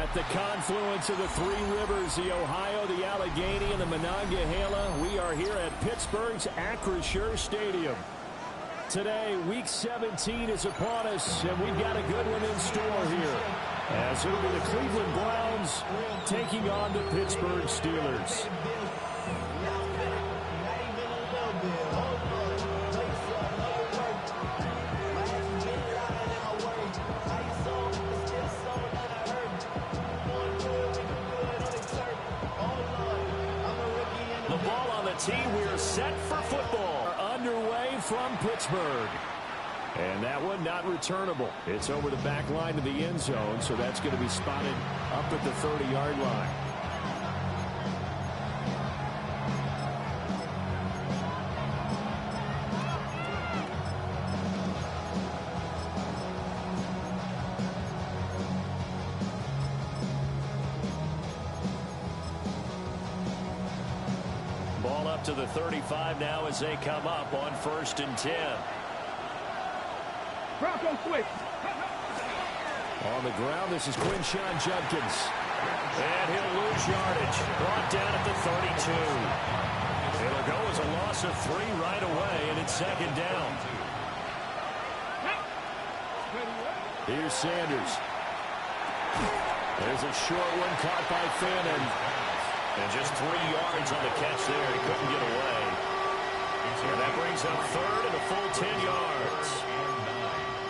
At the confluence of the three rivers, the Ohio, the Allegheny, and the Monongahela, we are here at Pittsburgh's Acrisure Stadium. Today, Week 17 is upon us, and we've got a good one in store here, as it'll be the Cleveland Browns taking on the Pittsburgh Steelers. The ball on the tee. We're set for football. Underway from Pittsburgh. And that one not returnable. It's over the back line to the end zone, so that's going to be spotted up at the 30-yard line. Ball up to the 35 now as they come up on 1st and 10. Bronco switch. On the ground, this is Quinshawn Judkins. And he'll lose yardage. Brought down at the 32. It'll go as a loss of 3 right away, and it's 2nd down. Here's Sanders. There's a short one caught by Fannin. And just 3 yards on the catch there. He couldn't get away. And that brings up 3rd and a full 10 yards.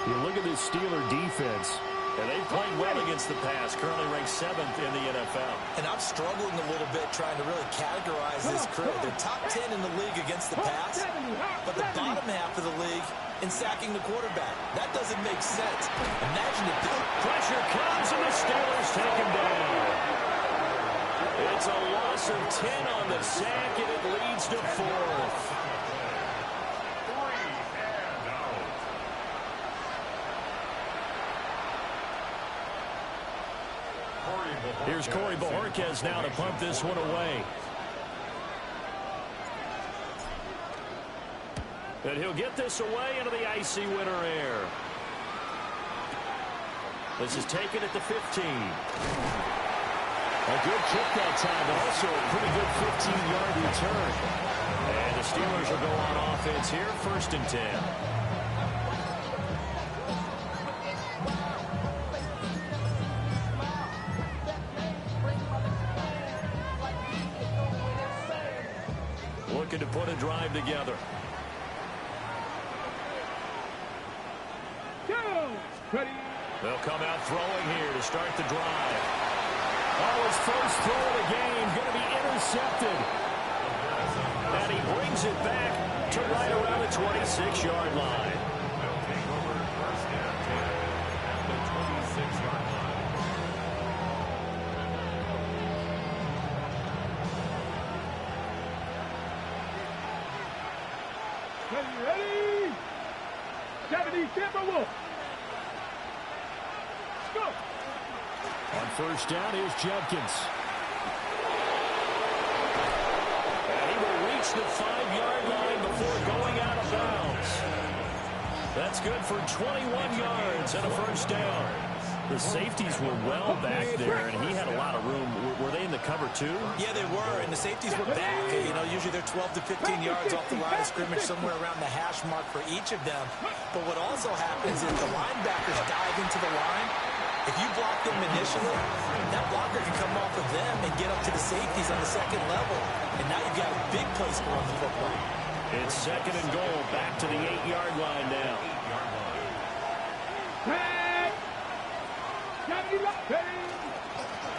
You look at this Steeler defense. And they've played well against the pass. Currently ranked 7th in the NFL. And I'm struggling a little bit trying to really categorize this crew. They're top 10 in the league against the pass. But the bottom half of the league in sacking the quarterback. That doesn't make sense. Imagine if pressure comes and the Steelers take him down. It's a loss of 10 on the sack, and it leads to 4th. Here's Corey Bojorquez now to pump this one away. And he'll get this away into the icy winter air. This is taken at the 15. A good kick that time, but also a pretty good 15-yard return. And the Steelers will go on offense here, 1st and 10. Looking to put a drive together. They'll come out throwing here to start the drive. Oh, his first throw of the game going to be intercepted. And he brings it back to right around the 26-yard line. Ready? 70 Timberwolves. Go. On 1st down, here's Judkins. And he will reach the 5-yard line before going out of bounds. That's good for 21 yards and a 1st down. The safeties were well back there, and he had a lot of room. Were they in the cover, too? Yeah, they were, and the safeties were back. You know, usually they're 12 to 15 yards off the line of scrimmage, somewhere around the hash mark for each of them. But what also happens is the linebackers dive into the line. If you block them initially, that blocker can come off of them and get up to the safeties on the 2nd level. And now you've got a big place to run the football. It's 2nd and goal, back to the 8-yard line now.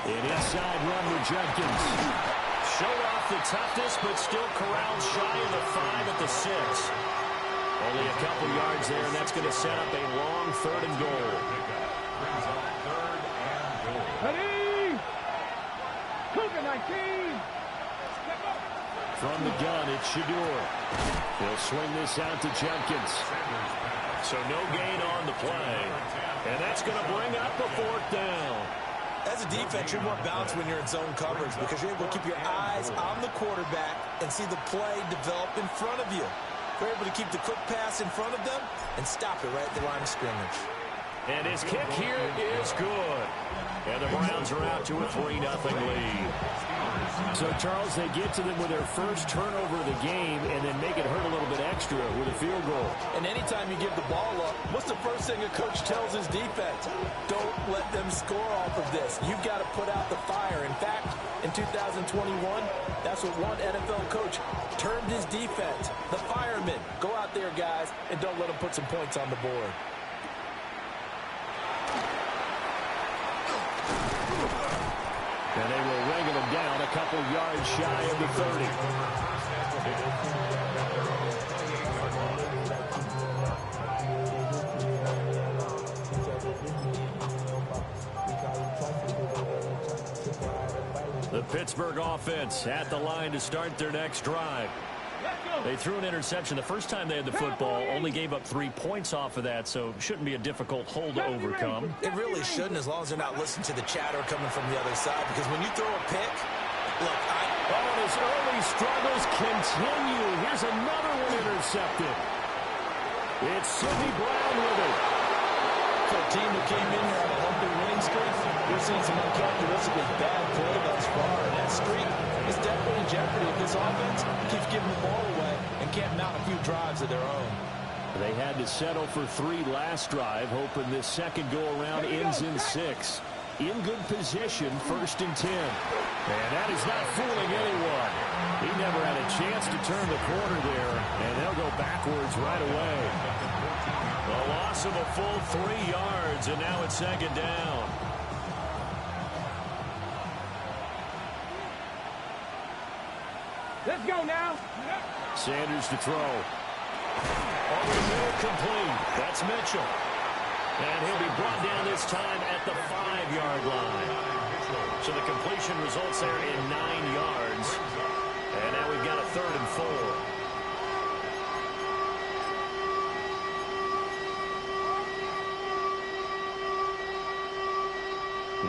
An inside run with Judkins. Showed off the toughness, but still corralled shy of the 5 at the 6. Only a couple yards there, and that's going to set up a long 3rd and goal. Ready? Cougar 19. From the gun, it's Shador. He'll swing this out to Judkins. So no gain on the play. And that's going to bring up a 4th down. As a defense, you're more balanced when you're in zone coverage because you're able to keep your eyes on the quarterback and see the play develop in front of you. You're able to keep the quick pass in front of them and stop it right at the line of scrimmage. And his kick here is good. And the Browns are out to a 3-0 lead. So, Charles, they get to them with their first turnover of the game and then make it hurt a little bit extra with a field goal. And anytime you give the ball up, what's the first thing a coach tells his defense? Don't let them score off of this. You've got to put out the fire. In fact, in 2021, that's what one NFL coach termed his defense, the firemen. Go out there, guys, and don't let them put some points on the board. And they will wrangle them down a couple yards shy of the 30. The Pittsburgh offense at the line to start their next drive. They threw an interception the first time they had the football, only gave up 3 points off of that, so shouldn't be a difficult hole to overcome. It really shouldn't, as long as they're not listening to the chatter coming from the other side, because when you throw a pick, look, and his early struggles continue. Here's another one intercepted. It's Sidney Brown with it. For a team that came in here on a healthy winning streak, we're seeing some uncharacteristically bad play thus far, and that streak is definitely in jeopardy if this offense keeps giving the ball away and can't mount a few drives of their own. They had to settle for 3 last drive, hoping this second go-around ends in 6. In good position, 1st and 10. And that is not fooling anyone. He never had a chance to turn the corner there, and they'll go backwards right away. The loss of a full 3 yards, and now it's 2nd down. Let's go now. Sanders to throw. Over the middle, complete. That's Mitchell. And he'll be brought down this time at the 5-yard line. So the completion results there in 9 yards. And now we've got a 3rd and 4.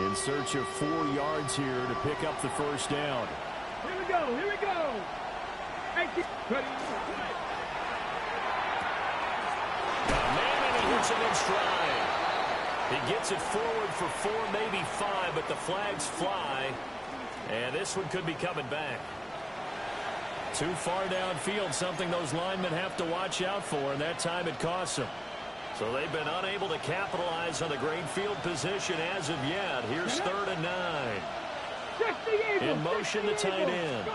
In search of 4 yards here to pick up the 1st down. Here we go. Here we go. Hits him in stride. He gets it forward for 4, maybe 5, but the flags fly. And this one could be coming back. Too far downfield, something those linemen have to watch out for, and that time it costs them. So they've been unable to capitalize on the great field position as of yet. Here's 3rd and 9. In motion, the tight end.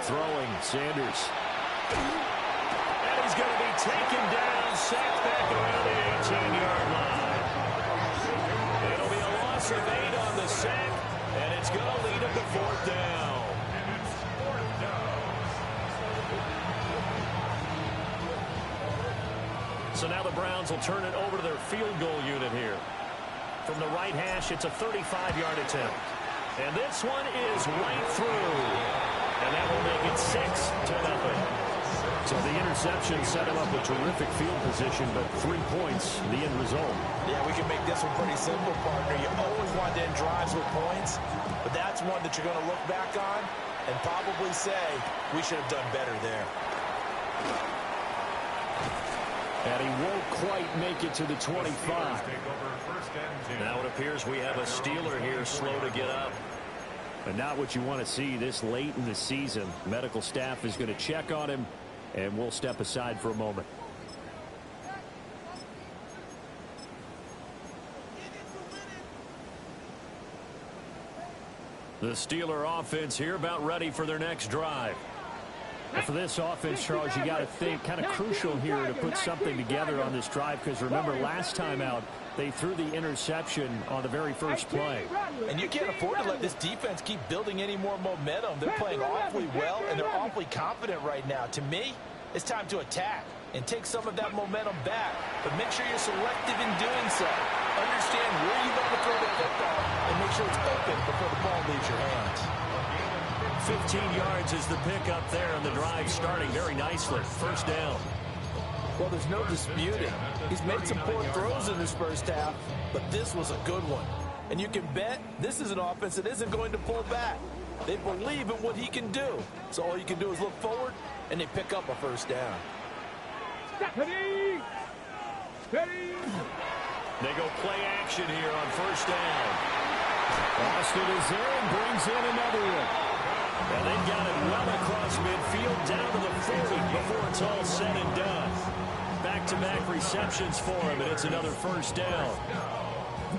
Throwing, Sanders. And he's going to be taken down, sacked back around the 18-yard line. It'll be a loss of 8 on the sack, and it's going to lead him to 4th down. So now the Browns will turn it over to their field goal unit here. From the right hash, it's a 35-yard attempt. And this one is right through. And that will make it 6-0. So the interception set him up with terrific field position, but 3 points, the end result. Yeah, we can make this one pretty simple, partner. You always want to end drives with points, but that's one that you're going to look back on and probably say, we should have done better there. And he won't quite make it to the 25. Now it appears we have a Steeler here slow to get up. But not what you want to see this late in the season. Medical staff is going to check on him, and we'll step aside for a moment. The Steeler offense here about ready for their next drive. And for this offense, Charles, you got to think kind of crucial here to put something together on this drive, because remember last time out they threw the interception on the very first play. And you can't afford to let this defense keep building any more momentum. They're playing awfully well, and they're awfully confident right now. To me, it's time to attack and take some of that momentum back, but make sure you're selective in doing so. Understand where you want to throw the football and make sure it's open before the ball leaves your hands. 15 yards is the pickup there, and the drive starting very nicely. 1st down. Well, there's no disputing. He's made some poor throws in this first half, but this was a good one. And you can bet this is an offense that isn't going to pull back. They believe in what he can do. So all you can do is look forward, and they pick up a 1st down. Ready. Ready. They go play action here on first down. Austin is there and brings in another one. And they've got it well across midfield, down to the 40 before it's all said and done. Back-to-back receptions for him, and it's another first down.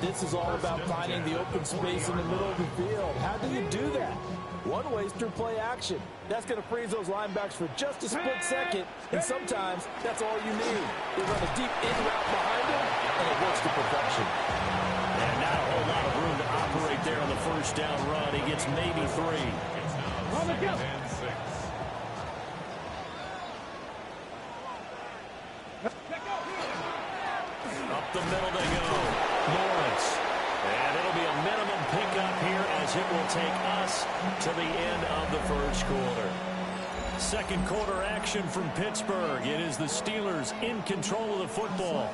This is all about finding the open space in the middle of the field. How do you do that? One way is through play action. That's going to freeze those linebackers for just a split second, and sometimes that's all you need. They run a deep in route behind them, and it works to perfection. And not a whole lot of room to operate there on the first down run. He gets maybe 3. On the go. Up the middle they go. Lawrence. And it'll be a minimum pickup here as it will take us to the end of the first quarter. Second quarter action from Pittsburgh. It is the Steelers in control of the football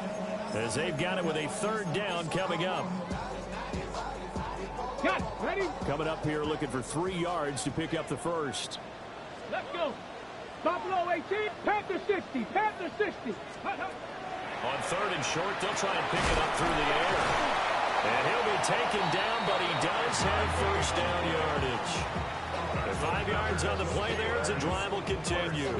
as they've got it with a third down coming up. Got it. Ready? Coming up here looking for 3 yards to pick up the first. Let's go. Buffalo 18. Panther 60. Panther 60. On third and short, they'll try and pick it up through the air. And he'll be taken down, but he does have first down yardage. 5 yards on the play there as the drive will continue.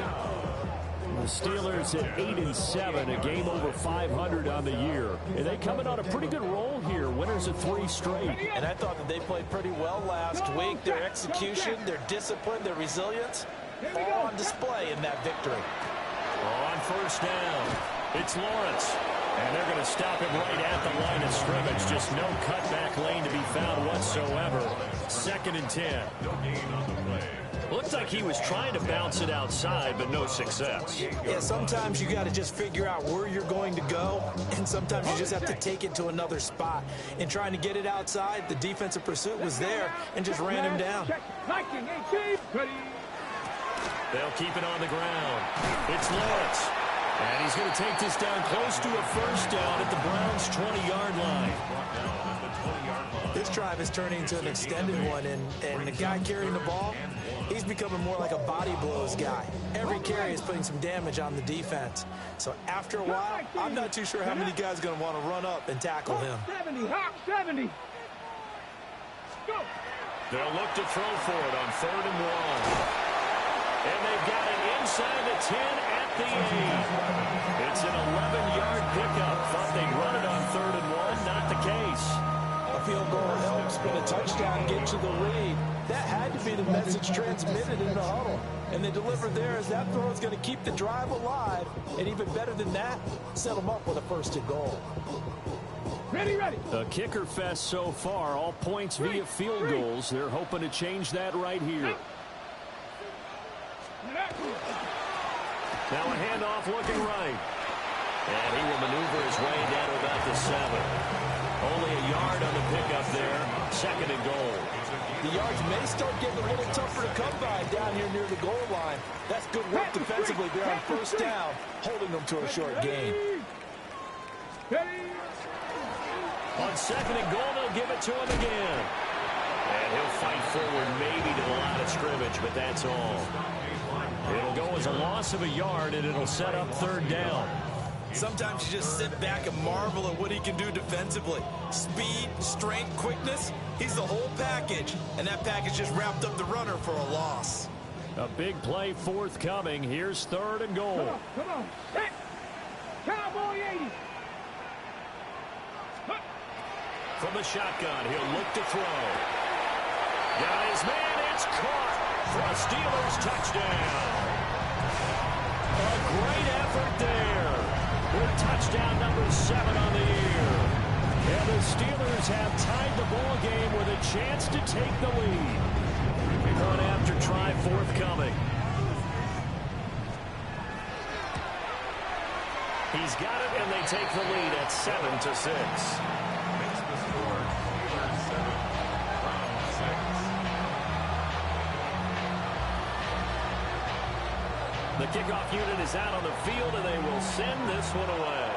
The Steelers at 8-7, a game over 500 on the year. And they coming on a pretty good roll here, winners of 3 straight. And I thought that they played pretty well last week. Their execution, their discipline, their resilience, all on display in that victory. On first down, it's Lawrence. And they're going to stop him right at the line of scrimmage. Just no cutback lane to be found whatsoever. 2nd and 10. Looks like he was trying to bounce it outside, but no success. Yeah, sometimes you got to just figure out where you're going to go, and sometimes you just have to take it to another spot. In trying to get it outside, the defensive pursuit was there and just ran him down. They'll keep it on the ground. It's Lawrence. And he's going to take this down close to a first down at the Browns' 20-yard line. This drive is turning into an extended one, and the guy carrying the ball, he's becoming more like a body blows guy. Every carry is putting some damage on the defense. So after a while, I'm not too sure how many guys are going to want to run up and tackle him. 70, hop 70. Go. They'll look to throw for it on 3rd and 1. And they've got it inside the 10 at the 8. It's an 11-yard pickup. Thought they'd run it on 3rd and 1. Not the case. A field goal helps, but a touchdown gets you the lead. That had to be the message transmitted in the huddle. And they deliver there as that throw is going to keep the drive alive. And even better than that, set them up with a 1st and goal. Ready, ready. A kicker fest so far. All points via field goals. They're hoping to change that right here. Now a handoff looking right. And he will maneuver his way down to about the 7. Only a yard on the pickup there. 2nd and goal. The yards may start getting a little tougher to come by down here near the goal line. That's good work defensively there on first down, holding them to a short gain. On 2nd and goal, they'll give it to him again. And he'll fight forward maybe to the line of scrimmage, but that's all. It'll go as a loss of a yard, and it'll set up 3rd down. Sometimes you just sit back and marvel at what he can do defensively. Speed, strength, quickness, he's the whole package. And that package just wrapped up the runner for a loss. A big play forthcoming. Here's 3rd and goal. Come on. Hit. Cowboy 80. From the shotgun, he'll look to throw. Got his man, it's caught for a Steelers touchdown. A great effort there with touchdown number 7 on the year. And the Steelers have tied the ball game with a chance to take the lead. One after try forthcoming. He's got it, and they take the lead at 7-6. The kickoff unit is out on the field, and they will send this one away.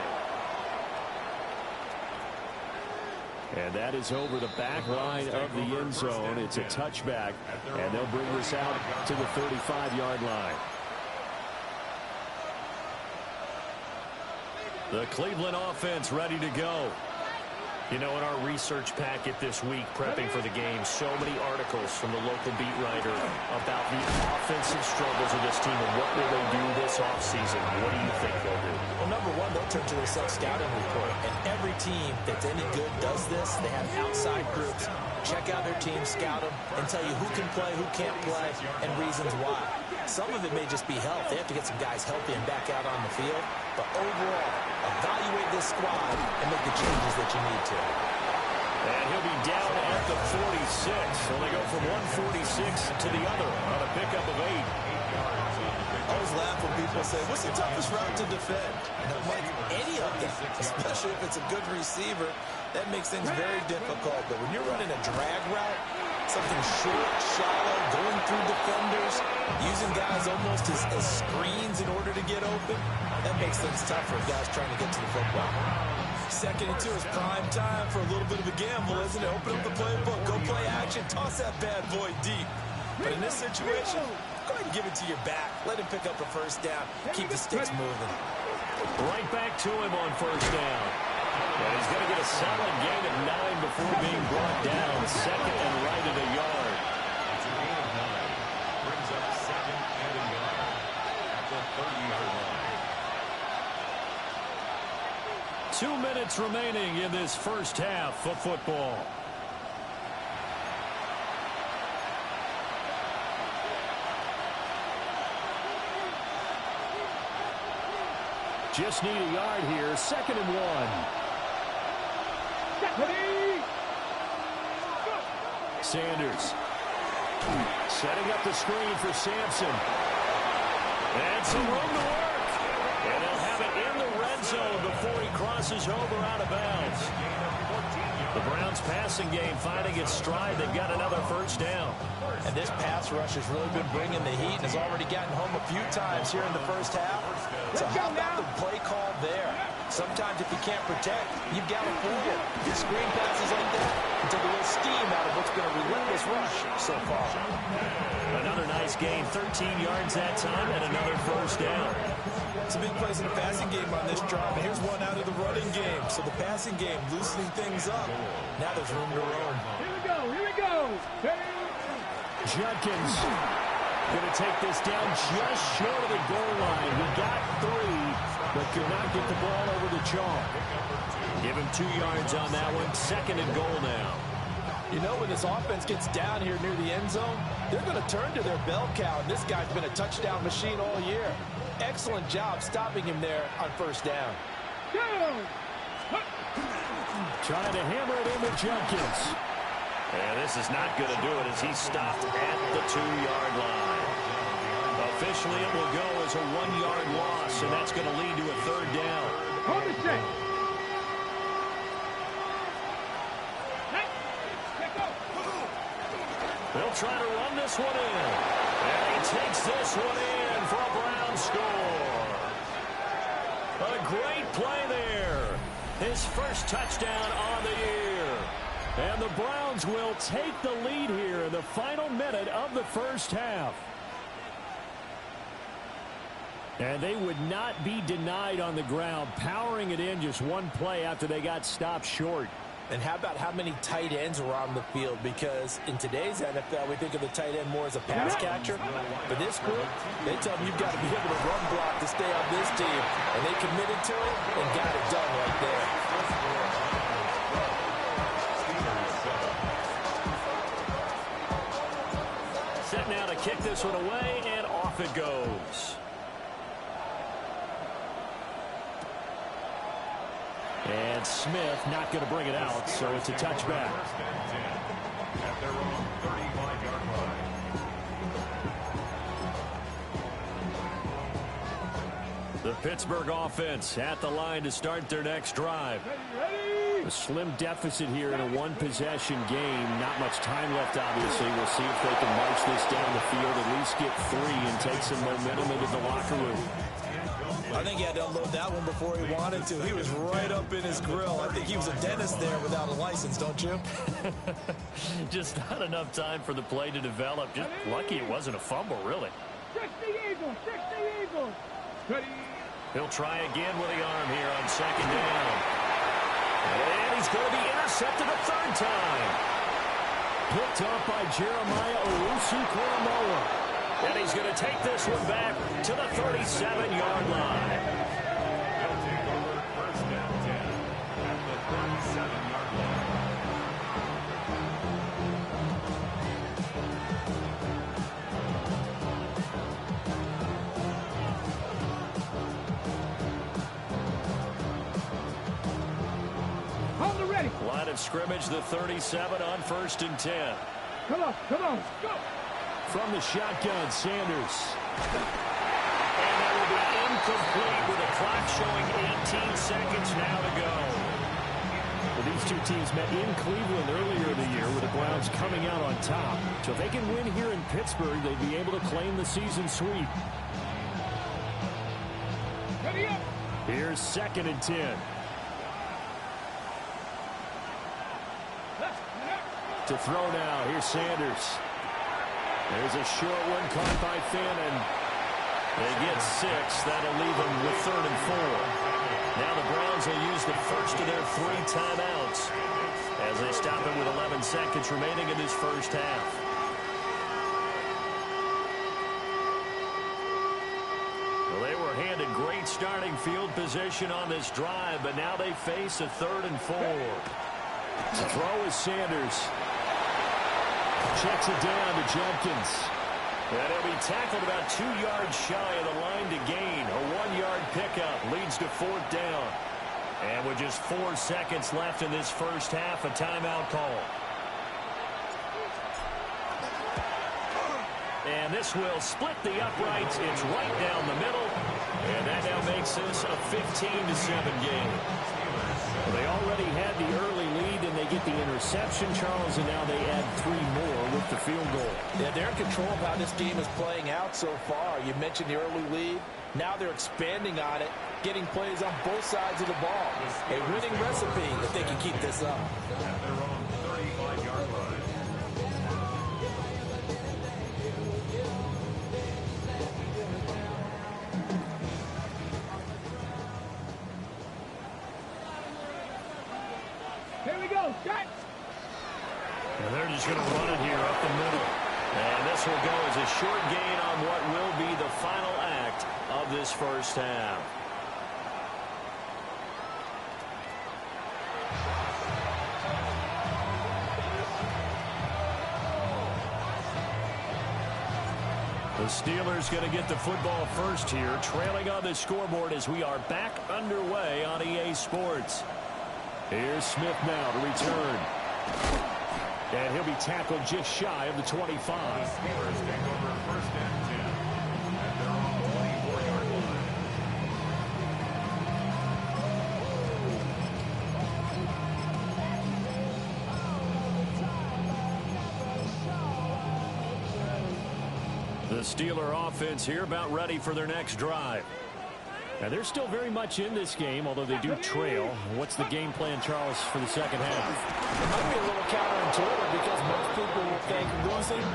And that is over the back line of the end zone. It's a touchback, and they'll bring this out to the 35-yard line. The Cleveland offense ready to go. You know, in our research packet this week, prepping for the game, so many articles from the local beat writer about the offensive struggles of this team and what will they do this offseason. What do you think they'll do? Well, number one, they'll turn to their self-scouting report. And every team that's any good does this. They have outside groups. Check out their team, scout them, and tell you who can play, who can't play, and reasons why. Some of it may just be health. They have to get some guys healthy and back out on the field. But overall, evaluate this squad and make the changes that you need to. And he'll be down at the 46. So they go from 146 to the other on a pickup of 8. I always laugh when people say, what's the toughest route to defend? And I'm like, any of them, especially if it's a good receiver, that makes things very difficult. But when you're running a drag route, something short, shallow, going through defenders, using guys almost as screens in order to get open, that makes things tough for guys trying to get to the football. 2nd and 2 is prime time for a little bit of a gamble, isn't it? Open up the playbook, go play action, toss that bad boy deep. But in this situation, go ahead and give it to your back. Let him pick up a first down. Keep the sticks moving. Right back to him on first down. And he's going to get a solid gain of 9 before being brought down. 2nd and right at a yard. It's a gain of 9. Brings up 2nd and a yard at the 30-yard line. 2 minutes remaining in this first half of football. Just need a yard here. 2nd and 1. Sanders setting up the screen for Sampson. And some room to work. And they'll have it in the red zone before he crosses over out of bounds. The Browns passing game finding its stride. They've got another first down. And this pass rush has really been bringing the heat and has already gotten home a few times here in the first half. So how about the play call there? Sometimes if you can't protect, you've got to fool it. Your screen passes like that and take a little steam out of what's been a relentless rush so far. Another nice gain, 13 yards that time, and another first down. Some big plays in the passing game on this drive, and here's one out of the running game. So the passing game loosening things up. Now there's room to roam. Here we go, here we go. Judkins going to take this down just short of the goal line. We got 3, but could not get the ball over the chalk. Give him 2 yards on that one. 2nd and goal now. You know, when this offense gets down here near the end zone, they're going to turn to their bell cow, and this guy's been a touchdown machine all year. Excellent job stopping him there on first down. Trying to hammer it in with Judkins. And this is not going to do it as he's stopped at the 2-yard line. Officially, it will go as a 1-yard loss, and that's going to lead to a 3rd down. Hold the set. They'll try to run this one in. And he takes this one in for a Brown score. A great play there. His first touchdown on the year. And the Browns will take the lead here in the final minute of the first half. And they would not be denied on the ground, powering it in just one play after they got stopped short. And how about how many tight ends were on the field? Because in today's NFL, we think of the tight end more as a pass catcher. But this group, they tell them you've got to be able to run block to stay on this team. And they committed to it and got it done right there. Set now to kick this one away, and off it goes. And Smith not going to bring it out, so it's a touchback. At their own 35-yard line. The Pittsburgh offense at the line to start their next drive. A slim deficit here in a one-possession game. Not much time left, obviously. We'll see if they can march this down the field, at least get 3 and take some momentum into the locker room. I think he had to unload that one before he wanted to. He was right up in his grill. I think he was a dentist there without a license, don't you? Just not enough time for the play to develop. Just lucky it wasn't a fumble, really. 60 Eagles, 60 Eagles. Ready. He'll try again with the arm here on 2nd down. And he's going to be intercepted a third time. Picked up by Jeremiah Owusu-Koramoah. And he's going to take this one back to the 37-yard line. He'll take over first down 10 at the 37-yard line. Hold it ready. Line of scrimmage, the 37 on 1st and 10. Come on, go. From the shotgun, Sanders. And that will be incomplete with the clock showing 18 seconds now to go. Well, these two teams met in Cleveland earlier in the year with the Browns coming out on top. So if they can win here in Pittsburgh, they'd be able to claim the season sweep. Ready up. Here's 2nd and 10. To throw now, here's Sanders. There's a short one caught by Fannin. They get 6. That'll leave them with 3rd and 4. Now the Browns will use the first of their 3 timeouts as they stop it with 11 seconds remaining in this first half. Well, they were handed great starting field position on this drive, but now they face a 3rd and 4. To throw is Sanders. Checks it down to Jenkins. And he'll be tackled about 2 yards shy of the line to gain. A 1-yard pickup leads to 4th down. And with just 4 seconds left in this first half, a timeout call. And this will split the uprights. It's right down the middle. And that now makes this a 15-7 game. They already had the early lead, and they get the interception, Charles, and now they add 3 more with the field goal. Yeah, they're in control of how this game is playing out so far. You mentioned the early lead. Now they're expanding on it, getting plays on both sides of the ball. A winning recipe if they can keep this up. At their own 35-yard line. Here we go. Shot. And they're just going to run it here up the middle. And this will go as a short gain on what will be the final act of this first half. The Steelers going to get the football first here, trailing on the scoreboard as we are back underway on EA Sports. Here's Smith now to return. And he'll be tackled just shy of the 25. The Steelers take over first and 10 at their own 24-yard line. The Steeler offense here about ready for their next drive. Now, they're still very much in this game, although they do trail. What's the game plan, Charles, for the second half? It might be a little counterintuitive because most people will think losing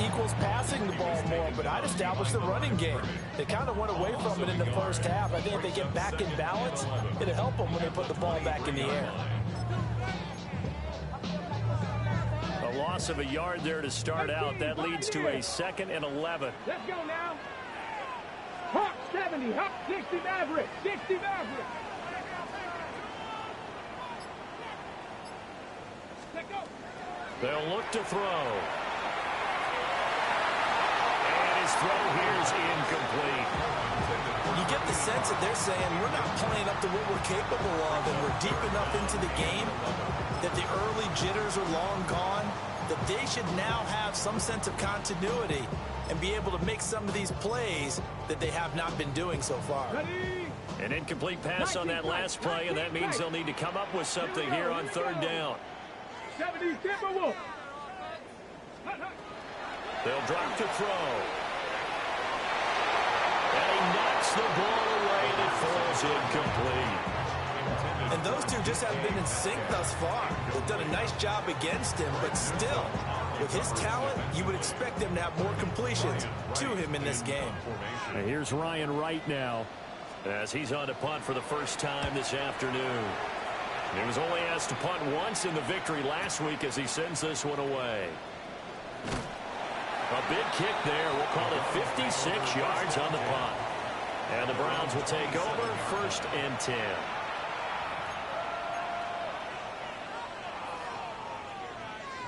equals passing the ball more, but I'd establish the running game. They kind of went away from it in the first half. I think if they get back in balance, it'll help them when they put the ball back in the air. A loss of a yard there to start out. That leads to a 2nd and 11. Let's go now. Hawk 70, Hawk 60 Maverick, 60 Maverick. Let go. They'll look to throw. And his throw here is incomplete. You get the sense that they're saying we're not playing up to what we're capable of, and we're deep enough into the game that the early jitters are long gone, that they should now have some sense of continuity and be able to make some of these plays that they have not been doing so far. Ready. An incomplete pass on that last play, and that means they'll need to come up with something here on 3rd down. 70 Timberwolf. They'll drop to throw. And he knocks the ball away, and it falls incomplete. And those two just haven't been in sync thus far. They've done a nice job against him, but still, with his talent, you would expect them to have more completions to him in this game. And here's Ryan Wright now as he's on to punt for the first time this afternoon. He was only asked to punt once in the victory last week as he sends this one away. A big kick there. We'll call it 56 yards on the punt. And the Browns will take over 1st and 10.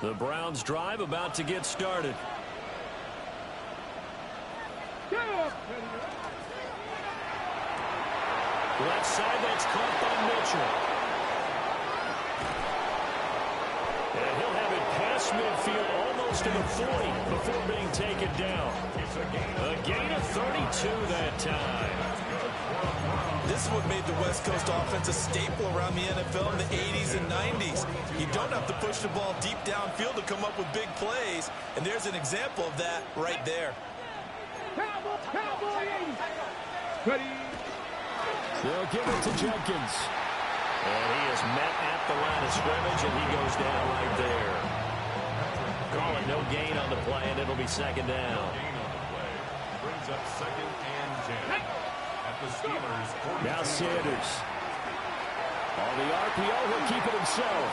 The Browns drive about to get started. Left side, that's caught by Mitchell. And he'll have it past midfield almost to the 40 before being taken down. A gain of 32 that time. This is what made the West Coast offense a staple around the NFL in the 80s and 90s. You don't have to push the ball deep downfield to come up with big plays, and there's an example of that right there. They'll give it to Jenkins. And he is met at the line of scrimmage, and he goes down right there. Call it no gain on the play, and it'll be 2nd down. Gain on the play. Brings up 2nd and 10. At the Steelers' 42. Now Sanders. On the RPO, he'll keep it himself.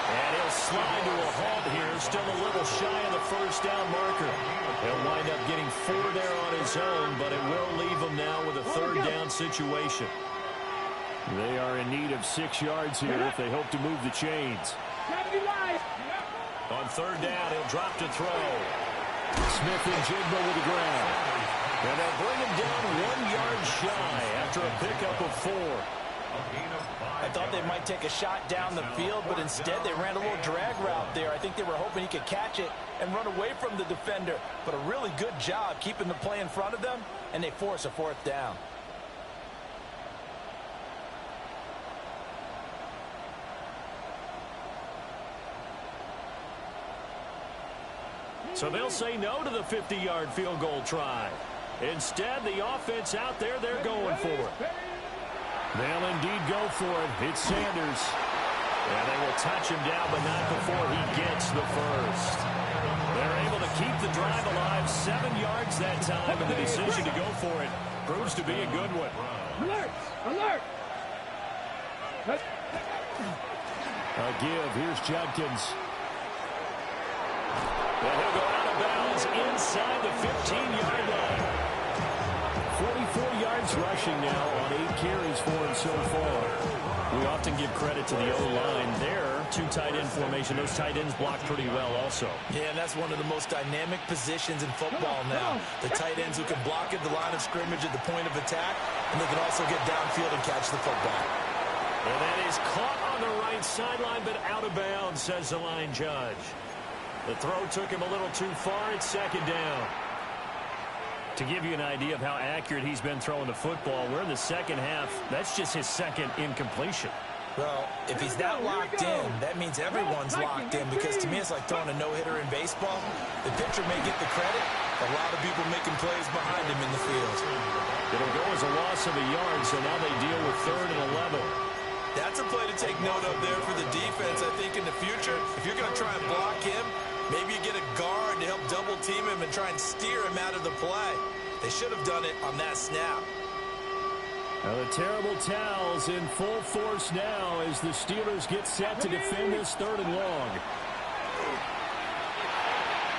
And he'll slide to a halt here. Still a little shy of the 1st down marker. He'll wind up getting 4 there on his own, but it will leave him now with a 3rd down situation. They are in need of 6 yards here if they hope to move the chains. On 3rd down, he'll drop to throw. Smith and Jigba with the ground. And they'll bring him down 1 yard shy after a pickup of 4. I thought they might take a shot down the field, but instead they ran a little drag route there. I think they were hoping he could catch it and run away from the defender. But a really good job keeping the play in front of them, and they force a 4th down. So they'll say no to the 50-yard field goal try. Instead, the offense out there, they're going for it. They'll indeed go for it. It's Sanders. And they will touch him down, but not before he gets the 1st. They're able to keep the drive alive. 7 yards that time, and the decision to go for it proves to be a good one. Alert! Alert! A give. Here's Jenkins. And he'll go out of bounds inside the 15-yard line. 44 yards rushing now on 8 carries for him so far. We often give credit to the O-line there. 2 tight end formation. Those tight ends block pretty well also. Yeah, and that's one of the most dynamic positions in football now. The tight ends who can block at the line of scrimmage at the point of attack, and they can also get downfield and catch the football. And that is caught on the right sideline, but out of bounds, says the line judge. The throw took him a little too far. It's 2nd down. To give you an idea of how accurate he's been throwing the football, we're in the 2nd half. That's just his 2nd incompletion. Well, if he's that locked in, that means everyone's locked in, because to me it's like throwing a no-hitter in baseball. The pitcher may get the credit, a lot of people making plays behind him in the field. It'll go as a loss of a yard, so now they deal with 3rd and 11. That's a play to take note of there for the defense. I think in the future, if you're going to try and block him, maybe you get a guard to help double-team him and try and steer him out of the play. They should have done it on that snap. Now the terrible towels in full force now as the Steelers get set to defend this 3rd and long.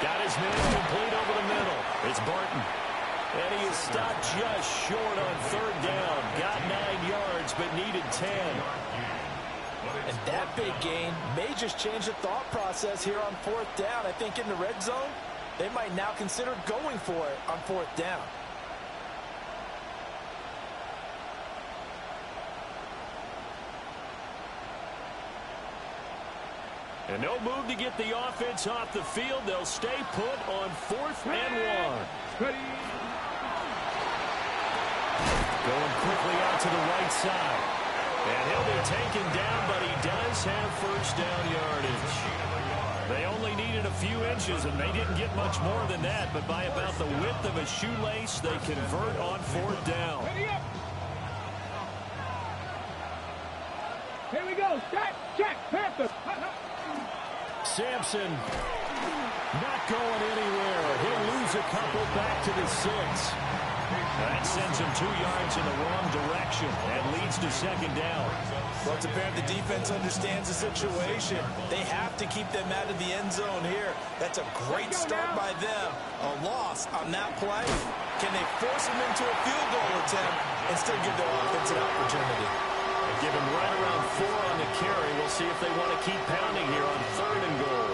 Got his man complete over the middle. It's Barton. And he is stopped just short on 3rd down. Got 9 yards, but needed 10. And that big gain may just change the thought process here on 4th down. I think in the red zone, they might now consider going for it on 4th down. And no move to get the offense off the field. They'll stay put on 4th and 1. Going quickly out to the right side. And he'll be taken down, but he does have 1st down yardage. They only needed a few inches, and they didn't get much more than that. But by about the width of a shoelace, they convert on 4th down. Here we go. Start. Check. Panther. Sampson not going anywhere. He'll lose a couple back to the 6. That sends him 2 yards in the wrong direction and leads to 2nd down. Well, it's apparent the defense understands the situation. They have to keep them out of the end zone here. That's a great start by them. A loss on that play. Can they force them into a field goal attempt and still give their offense an opportunity? They give him right around 4 on the carry. We'll see if they want to keep pounding here on 3rd and goal.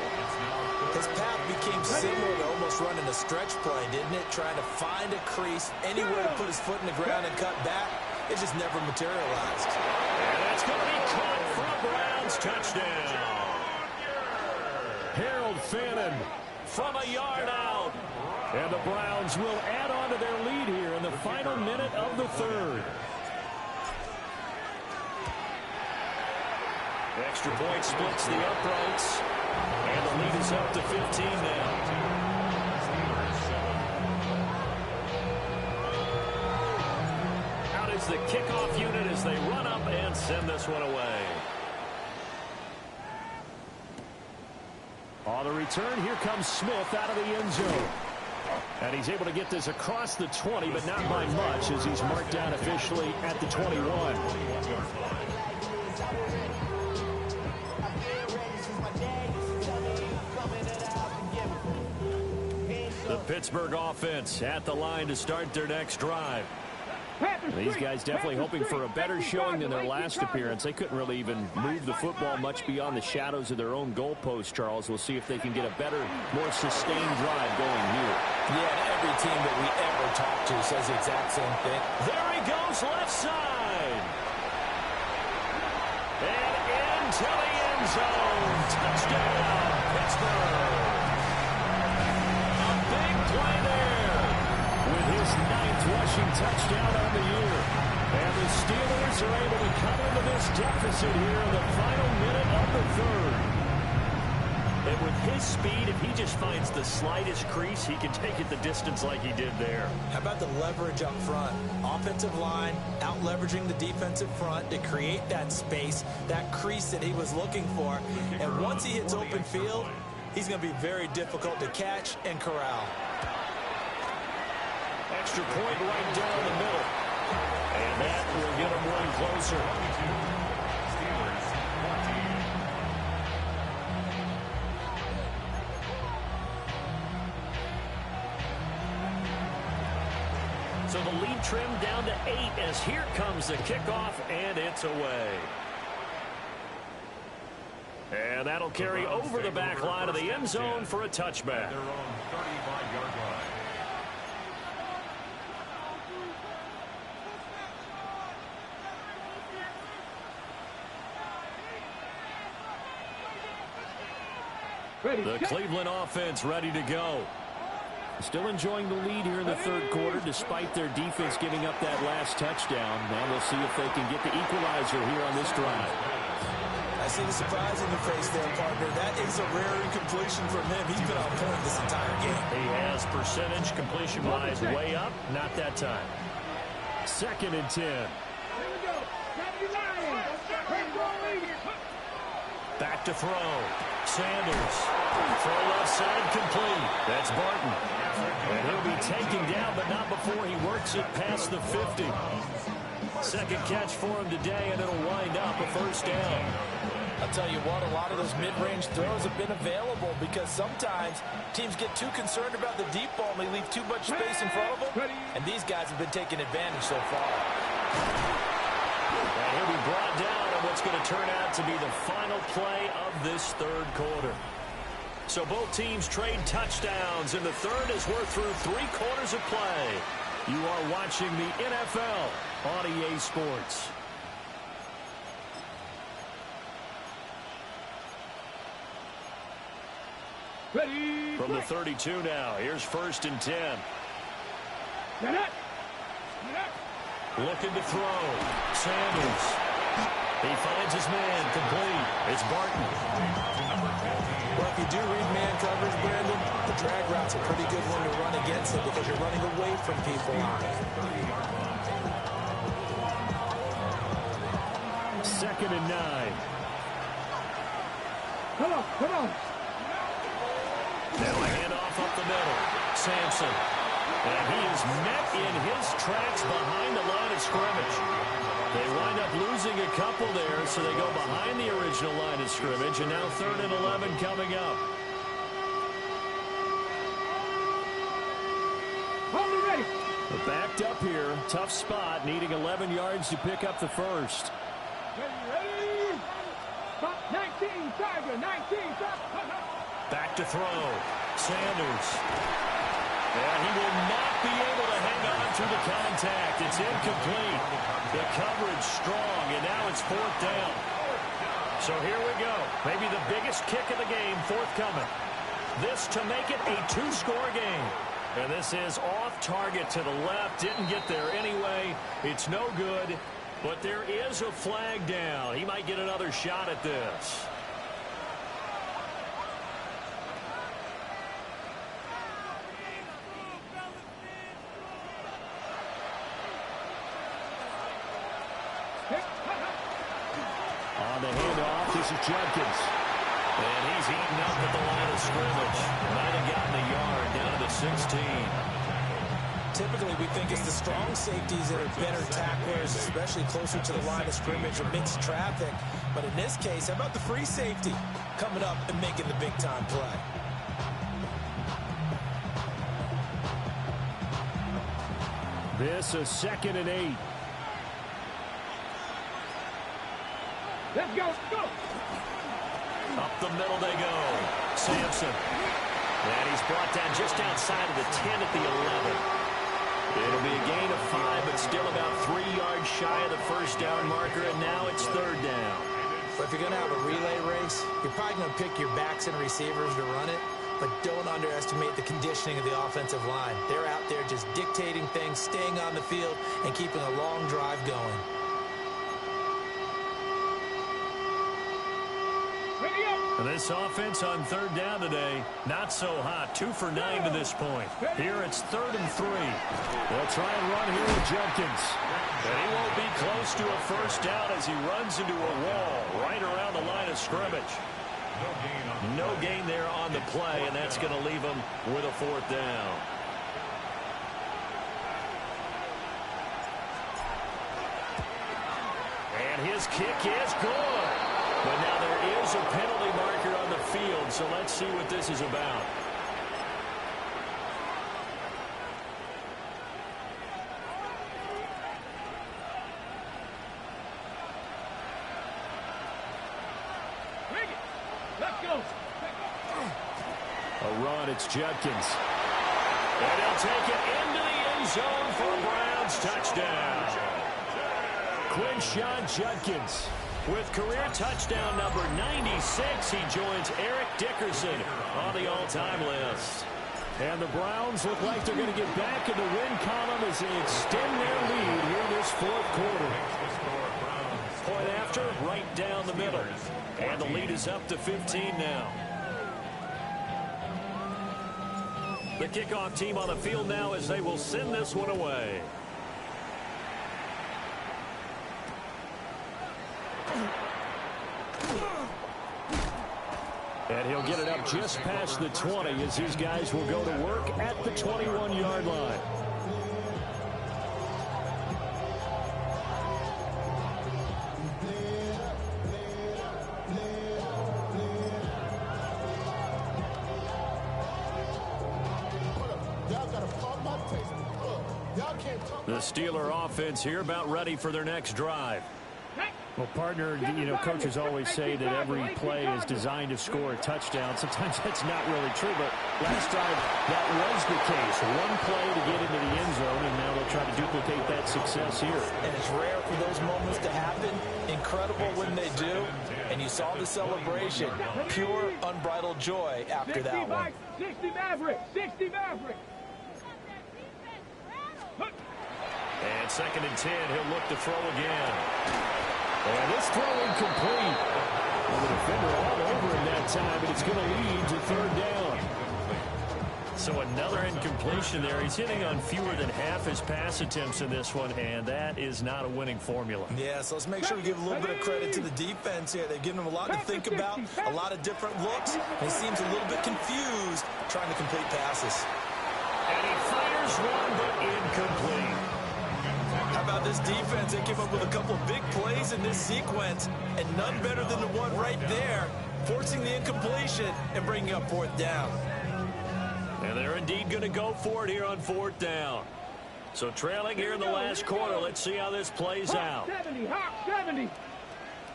His path became similar to almost running a stretch play, didn't it? Trying to find a crease, anywhere to put his foot in the ground and cut back. It just never materialized. And that's going to be caught for a Browns touchdown. Harold Fannin from a yard out. And the Browns will add on to their lead here in the final minute of the 3rd. Extra point splits the uprights. And the lead is up to 15 now. Out is the kickoff unit as they run up and send this one away. On the return, here comes Smith out of the end zone. And he's able to get this across the 20, but not by much as he's marked down officially at the 21. The Pittsburgh offense at the line to start their next drive. These guys definitely hoping for a better showing than their last appearance. They couldn't really even move the football much beyond the shadows of their own goalpost, Charles. We'll see if they can get a better, more sustained drive going here. Yeah, and every team that we ever talk to says the exact same thing. There he goes, left side. And into the end zone. Touchdown, Pittsburgh. Play there with his 9th rushing touchdown on the year. And the Steelers are able to come into this deficit here in the final minute of the 3rd. And with his speed, if he just finds the slightest crease, he can take it the distance like he did there. How about the leverage up front? Offensive line out leveraging the defensive front to create that space, that crease that he was looking for. And once he hits open field, he's going to be very difficult to catch and corral. Extra point right down the middle. And that will get him one closer. So the lead trimmed down to 8 as here comes the kickoff, and it's away. And that'll carry over the back line of the end zone for a touchback. Their own 35-yard line. The Cleveland offense ready to go. Still enjoying the lead here in the 3rd quarter despite their defense giving up that last touchdown. Now we'll see if they can get the equalizer here on this drive. I see the surprise in your face there, partner. That is a rare incompletion from him. He's been on point this entire game. He has percentage completion-wise way up. Not that time. 2nd and 10. Back to throw. Sanders. Throw left side complete. That's Barton. And he'll be taken down, but not before he works it past the 50. 2nd catch for him today, and it'll wind up a 1st down. I'll tell you what, a lot of those mid-range throws have been available because sometimes teams get too concerned about the deep ball and they leave too much space in front of them, and these guys have been taking advantage so far. And he'll be brought down on what's going to turn out to be the final play of this 3rd quarter. So both teams trade touchdowns, and the 3rd as we're through 3 quarters of play. You are watching the NFL on EA Sports. Ready. From the 32 now, here's 1st and 10. Looking to throw. Sanders. He finds his man complete. It's Barton. Well, if you do read man coverage, Brandon, the drag route's a pretty good one to run against it because you're running away from people on it. 2nd and 9. Come on, come on. Now a handoff up the middle. Sampson. And he is met in his tracks behind the line of scrimmage. They wind up losing a couple there, so they go behind the original line of scrimmage, and now 3rd and 11 coming up. Hold it ready. They're backed up here. Tough spot, needing 11 yards to pick up the first. Ready. 19, Tiger, 19, Tiger. Back to throw. Sanders. And he will not be able to hang on to the contact. It's incomplete. The coverage strong, and now it's 4th down. So here we go. Maybe the biggest kick of the game forthcoming. This to make it a 2-score game. And this is off target to the left. Didn't get there anyway. It's no good. But there is a flag down. He might get another shot at this. On the handoff, this is Jenkins. And he's eaten up at the line of scrimmage. Might have gotten a yard down to the 16. Typically, we think it's the strong safeties that are better tacklers, especially closer to the line of scrimmage or mixed traffic. But in this case, how about the free safety coming up and making the big-time play? This is 2nd and 8. Let's go, go. Up the middle they go. Sampson. And he's brought down just outside of the 10 at the 11. It'll be a gain of 5, but still about 3 yards shy of the first down marker, and now it's 3rd down. But if you're going to have a relay race, you're probably going to pick your backs and receivers to run it, but don't underestimate the conditioning of the offensive line. They're out there just dictating things, staying on the field, and keeping a long drive going. And this offense on 3rd down today, not so hot. 2 for 9 to this point. Here it's 3rd and 3. They'll try and run here with Jenkins. And he won't be close to a first down as he runs into a wall right around the line of scrimmage. No gain there on the play, and that's going to leave him with a 4th down. And his kick is good. But now there is a penalty marker on the field, so let's see what this is about. Let's go. A run, it's Judkins. And he'll take it into the end zone for a Browns touchdown. Quinshon Judkins. With career touchdown number 96, he joins Eric Dickerson on the all-time list. And the Browns look like they're going to get back in the win column as they extend their lead here in this 4th quarter. Point after, right down the middle. And the lead is up to 15 now. The kickoff team on the field now as they will send this one away. And he'll get it up just past the 20 as these guys will go to work at the 21-yard line. The Steeler offense here about ready for their next drive. Well, partner, you know, coaches always say that every play is designed to score a touchdown. Sometimes that's not really true, but last drive that was the case. One play to get into the end zone, and now they'll try to duplicate that success here. And it's rare for those moments to happen. Incredible when they do. And you saw the celebration. Pure, unbridled joy after that one. 60 Maverick, 60 Maverick. And 2nd and 10, he'll look to throw again. And this throw incomplete. Well, the defender all over him that time, but it's going to lead to 3rd down. So another incompletion there. He's hitting on fewer than half his pass attempts in this one, and that is not a winning formula. Yeah, so let's make sure we give a little bit of credit to the defense here. They've given him a lot to think about, a lot of different looks, and he seems a little bit confused trying to complete passes. And he fires one, but incomplete. How about this defense, they came up with a couple of big plays in this sequence, and none better than the one right there, forcing the incompletion and bringing up fourth down. And they're indeed going to go for it here on fourth down. So trailing here in the last quarter. Let's see how this plays out. 70, Hawk 70.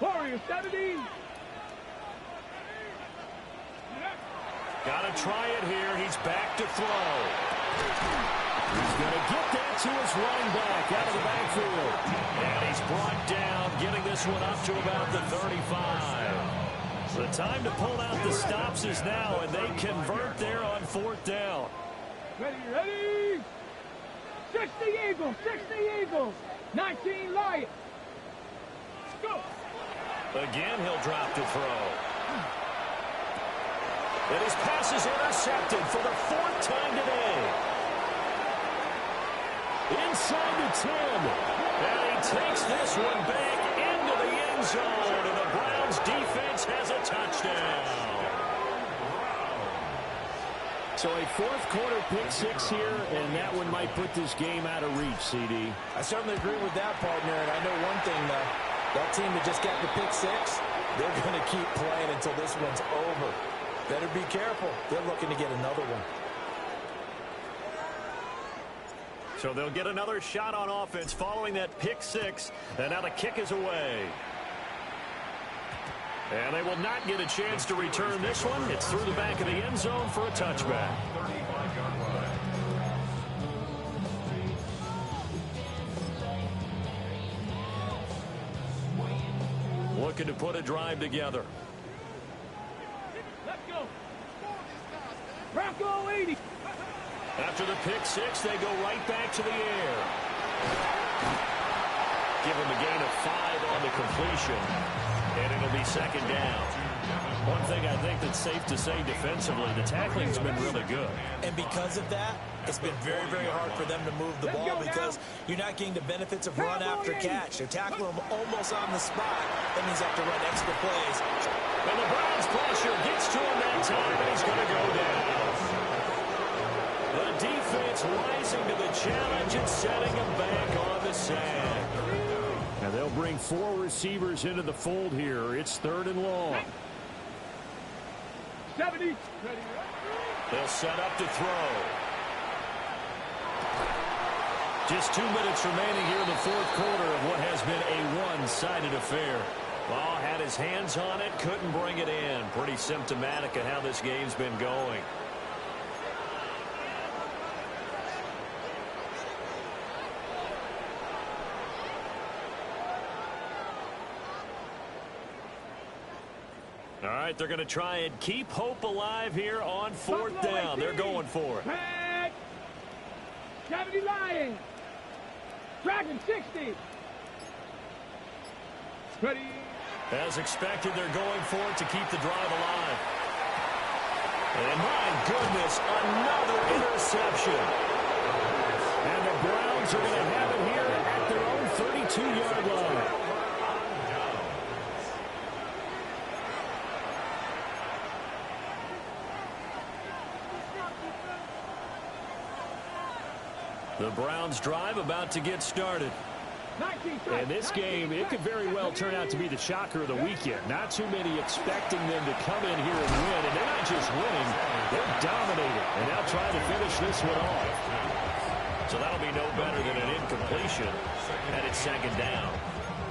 Warrior 70. Got to try it here. He's back to throw. He's going to get that to his running back out of the backfield. And he's brought down, getting this one up to about the 35. The time to pull out the stops is now, and they convert there on fourth down. Ready, ready. 60 Eagles, 60 Eagles. 19 Lions. Go. Again, he'll drop to throw. And his pass is intercepted for the fourth time today. Inside the 10. And he takes this one back into the end zone. And the Browns defense has a touchdown. So a fourth quarter pick six here, and that one might put this game out of reach, CD. I certainly agree with that, partner. And I know one thing, though. That team that just got the pick six, they're going to keep playing until this one's over. Better be careful. They're looking to get another one. So they'll get another shot on offense following that pick six. And now the kick is away. And they will not get a chance to return this one. It's through the back of the end zone for a touchback. 35-yard line. Looking to put a drive together. Let's go. Bronco 80. After the pick six, they go right back to the air. Give him a gain of 5 on the completion. And it'll be second down. One thing I think that's safe to say defensively, the tackling's been really good. And because of that, it's been very, very hard for them to move the ball because you're not getting the benefits of run after catch. They're tackling him almost on the spot. That means they have to run extra plays. And the Browns pressure gets to him that time, and he's going to go down. The defense rising to the challenge and setting him back on the sack. Now they'll bring 4 receivers into the fold here. It's third and long. 70. Ready. They'll set up to throw. Just 2 minutes remaining here in the fourth quarter of what has been a one-sided affair. Ball had his hands on it, couldn't bring it in. Pretty symptomatic of how this game's been going. All right, they're going to try and keep hope alive here on fourth down. They're going for it. Head. 70 Lions. Dragon 60. Ready. As expected, they're going for it to keep the drive alive. And my goodness, another interception. And the Browns are going to have it here at their own 32-yard line. The Browns drive about to get started. And this game, it could very well turn out to be the shocker of the weekend. Not too many expecting them to come in here and win. And they're not just winning, they're dominating. And now trying to finish this one off. So that'll be no better than an incompletion. And it's second down.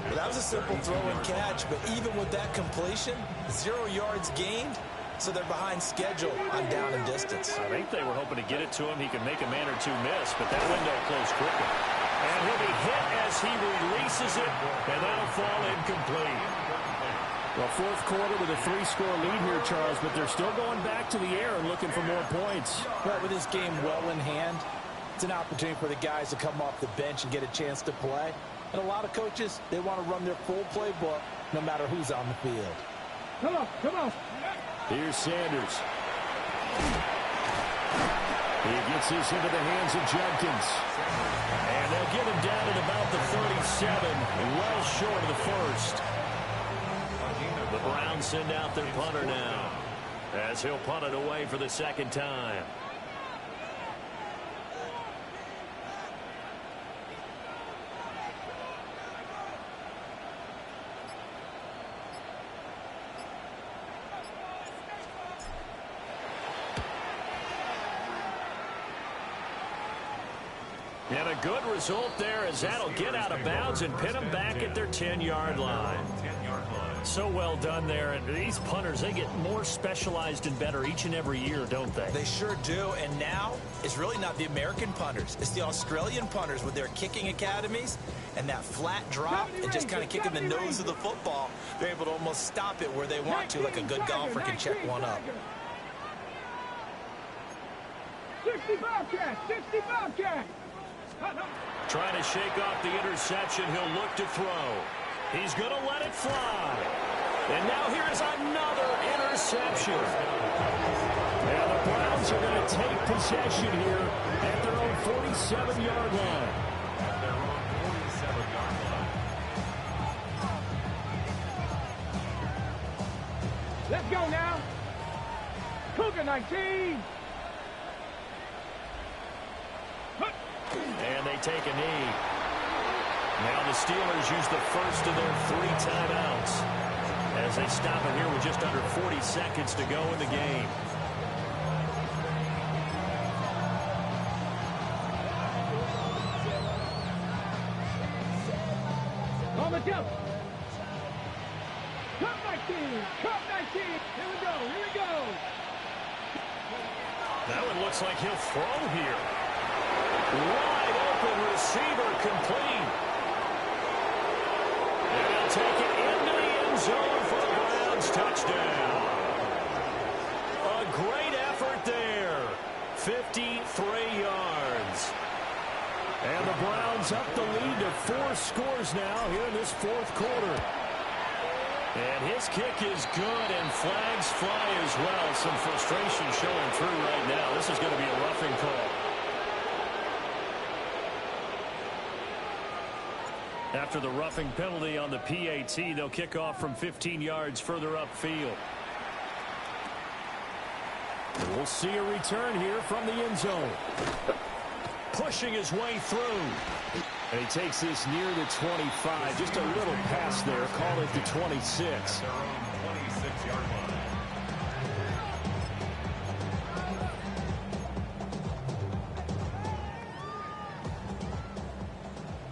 Well, that was a simple throw and catch, but even with that completion, 0 yards gained. So they're behind schedule on down and distance. I think they were hoping to get it to him. He could make a man or two miss, but that window closed quickly. And he'll be hit as he releases it, and that'll fall incomplete. Well, fourth quarter with a 3-score lead here, Charles, but they're still going back to the air and looking for more points. But with this game well in hand, it's an opportunity for the guys to come off the bench and get a chance to play. And a lot of coaches, they want to run their full playbook no matter who's on the field. Come on, come on. Here's Sanders. He gets this into the hands of Judkins. And they'll get him down at about the 37, well short of the first. The Browns send out their punter now, as he'll punt it away for the second time. And a good result there as that'll get out of bounds and pin them back at their 10-yard line. So well done there. And these punters, they get more specialized and better each and every year, don't they? They sure do. And now it's really not the American punters. It's the Australian punters with their kicking academies and that flat drop and just kind of kicking the nose of the football. They're able to almost stop it where they want to, like a good golfer can check one up. 60 Bobcat! 60 Bobcat! Trying to shake off the interception. He'll look to throw. He's going to let it fly. And now here's another interception. And the Browns are going to take possession here at their own 47-yard line. At their own 47-yard line. Let's go now. Cougar 19. And they take a knee. Now the Steelers use the first of their 3 timeouts as they stop it here with just under 40 seconds to go in the game. On the jump. Cup 19. Cup 19. Here we go. Here we go. That one looks like he'll throw here. Wide open receiver complete. And he'll take it into the end zone for a Browns touchdown. A great effort there. 53 yards. And the Browns up the lead to 4 scores now here in this 4th quarter. And his kick is good, and flags fly as well. Some frustration showing through right now. This is going to be a roughing call. After the roughing penalty on the PAT, they'll kick off from 15 yards further upfield. And we'll see a return here from the end zone. Pushing his way through. And he takes this near the 25. Just a little pass there. Call it the 26. Their own 26-yard line.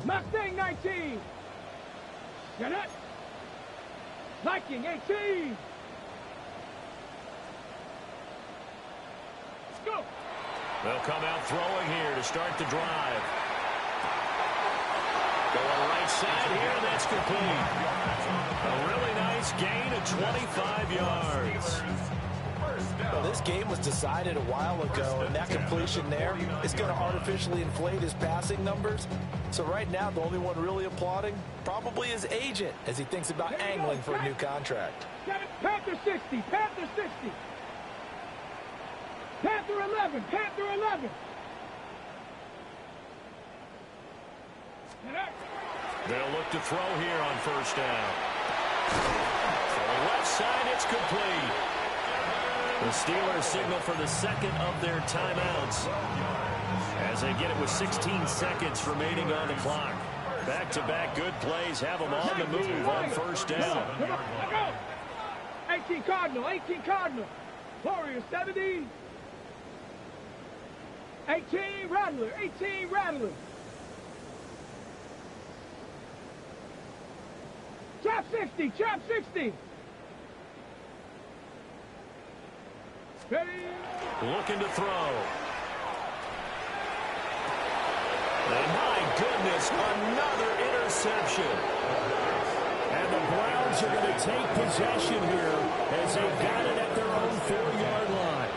Mustang 19. Get it. Viking 18. Let's go. They'll come out throwing here to start the drive. Going right side here, that's complete. A really nice gain of 25 yards. Well, this game was decided a while ago, and that completion there is going to artificially inflate his passing numbers. So right now, the only one really applauding probably his agent as he thinks about angling for a new contract. Panther 60. Panther 60. Panther 11. Panther 11. They'll look to throw here on first down. For the left side, it's complete. The Steelers signal for the second of their timeouts as they get it with 16 seconds remaining on the clock. Back-to-back good plays have them on the move on first down. 18 Cardinal, 18 Cardinal. Warriors 70. 18 Rattler, 18 Rattler. Chop 60, chop 60. Ready? Looking to throw. And my goodness, another interception. And the Browns are going to take possession here as they've got it at their own 4-yard line.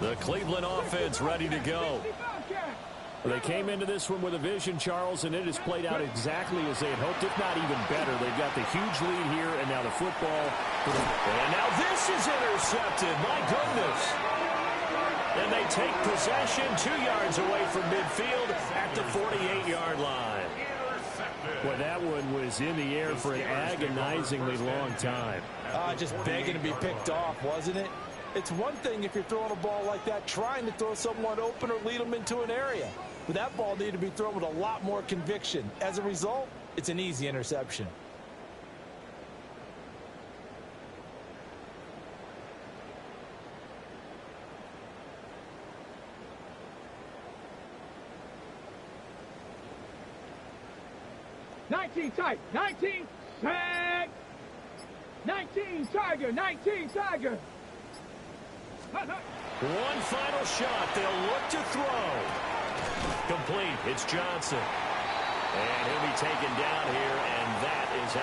The Cleveland offense ready to go. They came into this one with a vision, Charles, and it has played out exactly as they had hoped, if not even better. They've got the huge lead here, and now the football. And now this is intercepted. My goodness. And they take possession 2 yards away from midfield at the 48-yard line. Boy, that one was in the air for an agonizingly long time. Just begging to be picked off, wasn't it? It's one thing if you're throwing a ball like that, trying to throw someone open or lead them into an area. but that ball needed to be thrown with a lot more conviction. As a result, it's an easy interception. Tight, 19, tag, 19, Tiger, 19, Tiger. One final shot. They'll look to throw. Complete. It's Johnson. And he'll be taken down here, and that is